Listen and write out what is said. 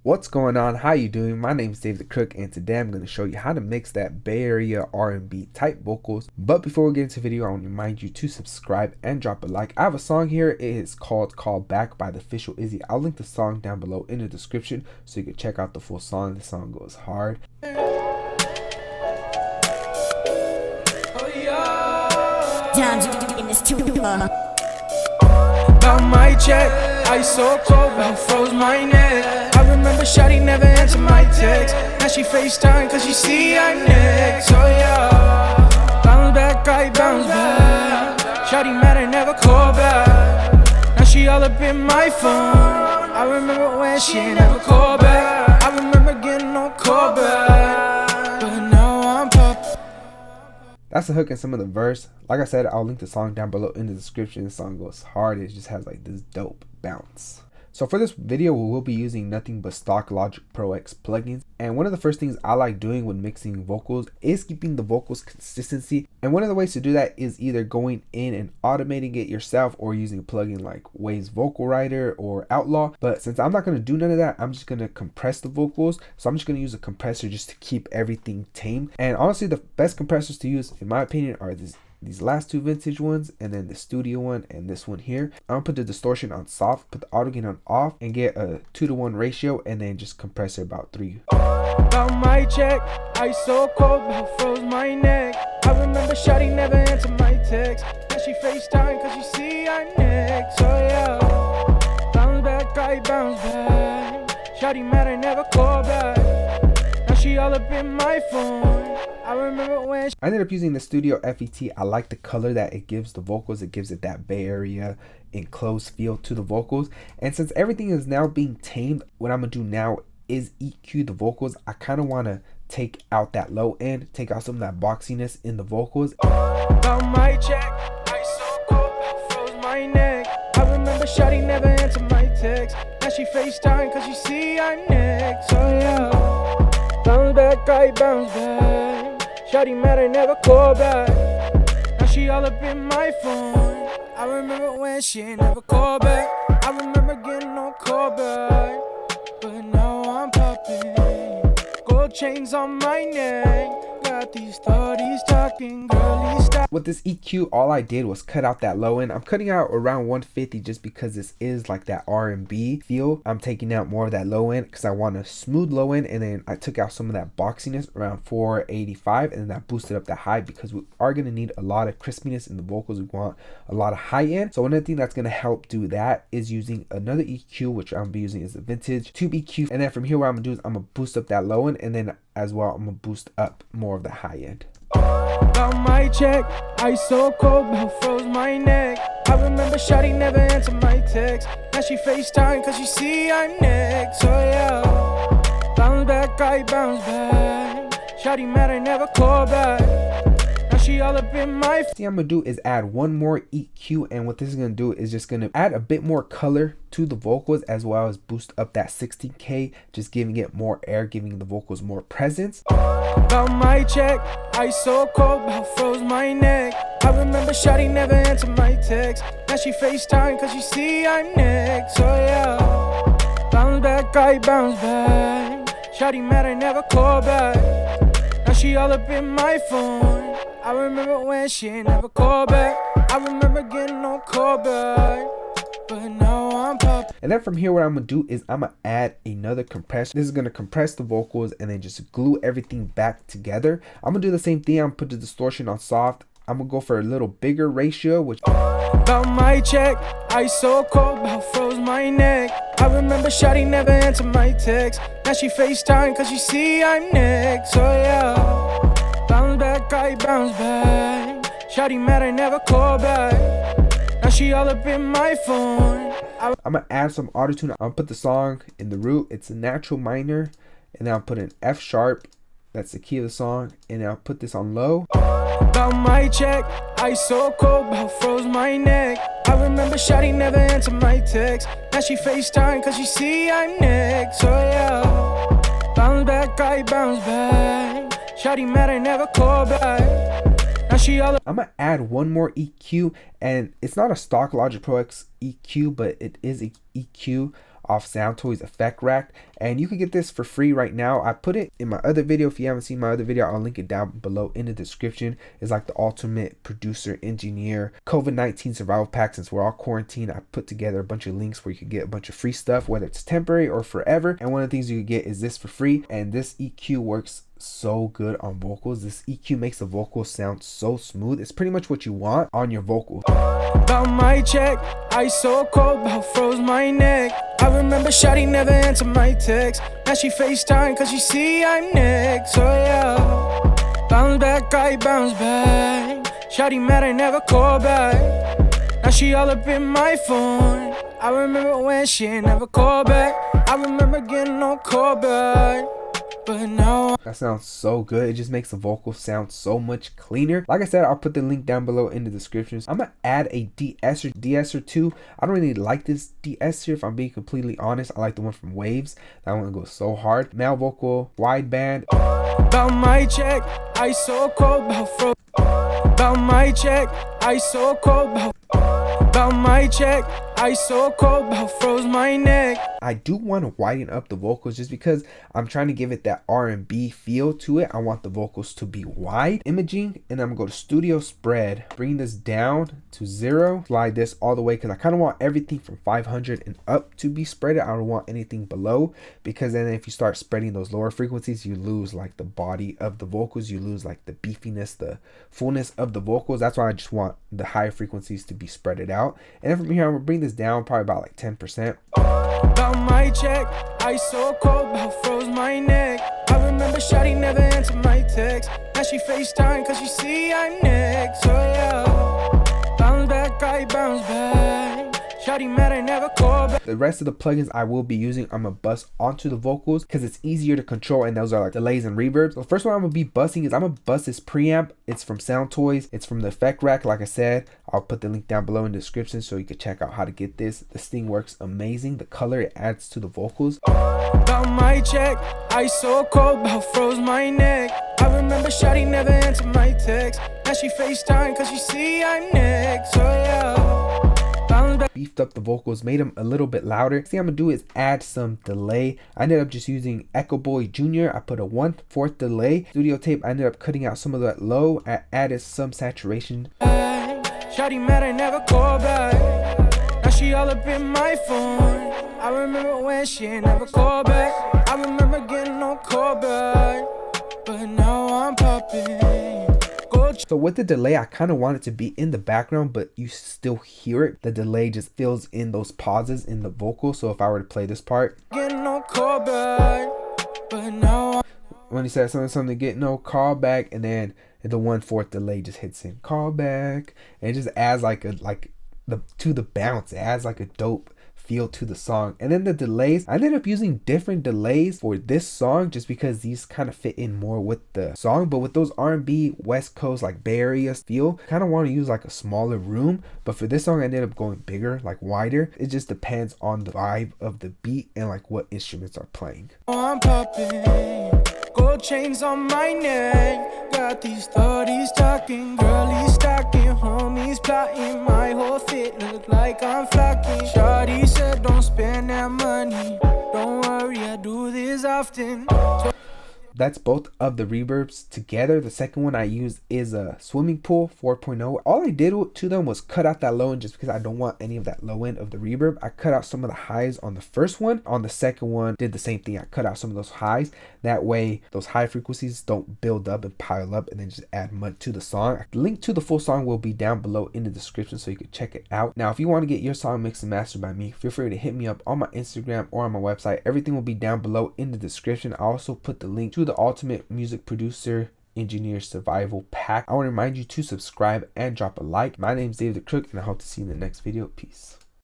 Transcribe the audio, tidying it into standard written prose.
What's going on? How you doing? My name is David the Crook, and today I'm going to show you how to mix that Bay Area R&B type vocals. But before we get into the video, I want to remind you to subscribe and drop a like. I have a song here. It is called Call Back by the Official Izzy. I'll link the song down below in the description so you can check out the full song. The song goes hard. About my check, ice so cold, about froze my neck. I remember shawty never answered my text. Now she FaceTime cause she see I'm next. So yeah, bounce back, I bounce back. Shawty mad I never call back. Now she all up in my phone. I remember when she ain't never called back. I remember getting no call back, but now I'm poppin'. That's the hook and some of the verse. Like I said, I'll link the song down below in the description. The song goes hard. It just has like this dope bounce. So for this video, we will be using nothing but stock Logic Pro X plugins. And one of the first things I like doing when mixing vocals is keeping the vocals consistency. And one of the ways to do that is either going in and automating it yourself or using a plugin like Wave's Vocal Writer or Outlaw. But since I'm not going to do none of that, I'm just going to compress the vocals. So I'm just going to use a compressor just to keep everything tamed. And honestly, the best compressors to use, in my opinion, are these last two vintage ones, and then the studio one and this one here. I'm gonna put the distortion on soft, put the auto gain on off, and get a 2:1 ratio, and then just compress it about 3. About my check, ice so cold, about froze my neck. I remember shawty never answered my text. Now she FaceTime cause she see I'm next. So yeah, bounce back, I bounce back. Shawty mad I never call back. Now she all up in my phone. I remember when I ended up using the Studio FET. I like the color that it gives the vocals. It gives it that Bay Area enclosed feel to the vocals. And since everything is now being tamed, what I'm gonna do now is EQ the vocals. I kind of want to take out that low end, take out some of that boxiness in the vocals. About my check, ice so cold, froze my neck. I remember shawty never answered my text. Now she FaceTime cause she see I'm next. So yeah, bounce back, I bounce back. Shawty mad I never call back. Now she all up in my phone. I remember when she ain't never called back. I remember getting no call back, but now I'm poppin'. Gold chains on my neck. Got these thotties talking girly style. With this EQ, all I did was cut out that low end. I'm cutting out around 150 just because this is like that R&B feel. I'm taking out more of that low end because I want a smooth low end, and then I took out some of that boxiness around 485, and then I boosted up the high because we are going to need a lot of crispiness in the vocals. We want a lot of high end. So another thing that's going to help do that is using another EQ, which I'm going to be using is the vintage tube EQ. And then from here, what I'm going to do is I'm going to boost up that low end, and then as well I'm going to boost up more of the high end. About my check, ice so cold, about froze my neck. I remember shawty never answered my text. Now she FaceTime cause she see I'm next. So yeah, bounce back, I bounce back. Shawty mad I never call back. Now she all up in my thing I'm gonna do is add one more EQ, and what this is gonna do is just gonna add a bit more color to the vocals as well as boost up that 16K, just giving it more air, giving the vocals more presence. About my check, ice so cold, about froze my neck. I remember shawty never answered my text. Now she FaceTime cause she see I'm next. So yeah, bounce back, I bounce back. Shawty mad I never call back. Now she all up in my phone. I remember when she ain't never called back. I remember getting no call back, but now I'm poppin'. And then from here, what I'm gonna do is I'm gonna add another compressor. This is gonna compress the vocals and then just glue everything back together. I'm gonna do the same thing. I'm gonna put the distortion on soft. I'm gonna go for a little bigger ratio, which about my check, ice so cold, about froze my neck. I remember shawty never answered my text. Now she FaceTime cause she see I'm next. So yeah, bounce back, I bounce back. Shawty mad I never call back. Now she all up in my phone. I'm gonna add some auto-tune. I'll put the song in the root. It's a natural minor, and then I'll put an F sharp. That's the key of the song, and then I'll put this on low. About my check, ice so cold, about froze my neck. I remember shawty never answered my text. Now she FaceTime cause she see I'm next. So yeah, bounce back, I bounce back. Shawty mad I never call back. Now she all I'm gonna add one more EQ, and it's not a stock Logic Pro X EQ, but it is a EQ off Soundtoys Effect Rack, and you can get this for free right now. I put it in my other video. If you haven't seen my other video, I'll link it down below in the description. It's like the ultimate producer engineer COVID-19 survival pack. Since we're all quarantined, I put together a bunch of links where you can get a bunch of free stuff, whether it's temporary or forever. And one of the things you can get is this for free, and this EQ works so good on vocals. This EQ makes the vocals sound so smooth. It's pretty much what you want on your vocals. About my check, ice so cold, about froze my neck. I remember shawty never answered my text. Now she FaceTime cause she see I'm next. So yeah, bounce back, I bounce back. Shawty mad I never call back. Now she all up in my phone. I remember when she ain't never called back. I remember getting no call back. But now that sounds so good. It just makes the vocals sound so much cleaner. Like I said, I'll put the link down below in the description. I'm gonna add a de-esser too. I don't really like this de-esser if I'm being completely honest. I like the one from Waves. That one goes so hard. Male vocal, wideband. About my check, ice so cold, about froze. About my check, ice so cold, about my check, ice so cold, about froze my neck. I do want to widen up the vocals just because I'm trying to give it that R&B feel to it. I want the vocals to be wide. Imaging, and I'm gonna go to studio spread, bring this down to 0, slide this all the way because I kind of want everything from 500 and up to be spread. I don't want anything below, because then if you start spreading those lower frequencies, you lose like the body of the vocals, you lose like the beefiness, the fullness of the vocals. That's why I just want the higher frequencies to be spreaded out. And then from here I'm gonna bring this down probably about like 10%. About my check, ice so cold, about froze my neck. I remember shawty never answered my text. Now she FaceTime cause she see I'm next. So yeah, bounce back, I bounce back. Shawty mad I never call back. The rest of the plugins I will be using, I'm gonna bust onto the vocals because it's easier to control, and those are like delays and reverbs. So the first one I'm gonna be busting is I'm gonna bust this preamp. It's from Soundtoys. It's from the Effect Rack. Like I said, I'll put the link down below in the description so you can check out how to get this. This thing works amazing. The color it adds to the vocals. About my check, ice so cold, about froze my neck. I remember shawty never answered my text. Now she FaceTime cause she see I'm next. So yeah, bounce back. Beefed up the vocals, made them a little bit louder. See, I'm gonna do is add some delay. I ended up just using Echo Boy Jr. I put a 1/4 delay. Studio tape, I ended up cutting out some of that low. I added some saturation. Shawty mad I never call back. Now she all up in my phone. I remember when she ain't never called back. I remember getting no call back. But now I'm popping. So with the delay, I kind of want it to be in the background, but you still hear it. The delay just fills in those pauses in the vocal. So if I were to play this part, getting no call back. But now when he says something, get no call back, and then the 1/4 delay just hits in call back, and it just adds to the bounce. It adds like a dope feel to the song. And then the delays, I ended up using different delays for this song just because these kind of fit in more with the song. But with those R&B West Coast like Bay Area feel, kind of want to use like a smaller room. But for this song I ended up going bigger, like wider. It just depends on the vibe of the beat and like what instruments are playing. I'm popping, gold chains on my neck. Got these 30s talking, girlies stocking, homies plotting. My whole fit look like I'm flocking. Shawty said don't spend that money. Don't worry, I do this often. That's both of the reverbs together. The second one I used is a Swimming Pool 4.0. All I did to them was cut out that low end just because I don't want any of that low end of the reverb. I cut out some of the highs on the first one. On the second one, did the same thing. I cut out some of those highs. That way, those high frequencies don't build up and pile up and then just add mud to the song. The link to the full song will be down below in the description so you can check it out. Now, if you want to get your song mixed and mastered by me, feel free to hit me up on my Instagram or on my website. Everything will be down below in the description. I also put the link to the ultimate music producer engineer survival pack. I want to remind you to subscribe and drop a like. My name is David the Crook, and I hope to see you in the next video. Peace.